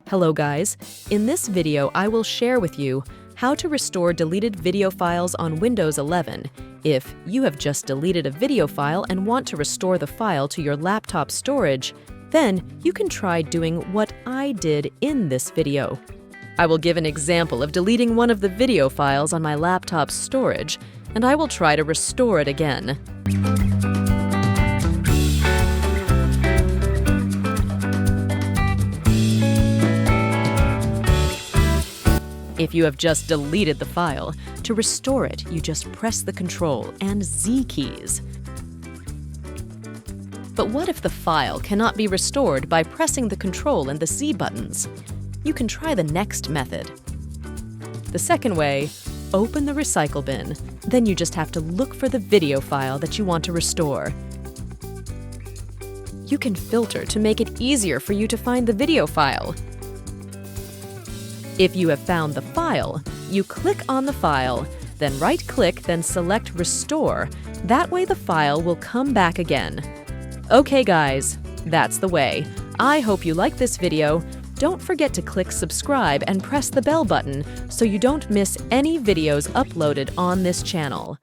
Hello guys, in this video I will share with you how to restore deleted video files on Windows 11. If you have just deleted a video file and want to restore the file to your laptop storage, then you can try doing what I did in this video. I will give an example of deleting one of the video files on my laptop's storage, and I will try to restore it again. If you have just deleted the file, to restore it, you just press the Ctrl and Z keys. But what if the file cannot be restored by pressing the Ctrl and the Z buttons? You can try the next method. The second way, open the recycle bin. Then you just have to look for the video file that you want to restore. You can filter to make it easier for you to find the video file. If you have found the file, you click on the file, then right-click, then select Restore. That way the file will come back again. Okay guys, that's the way. I hope you like this video. Don't forget to click subscribe and press the bell button so you don't miss any videos uploaded on this channel.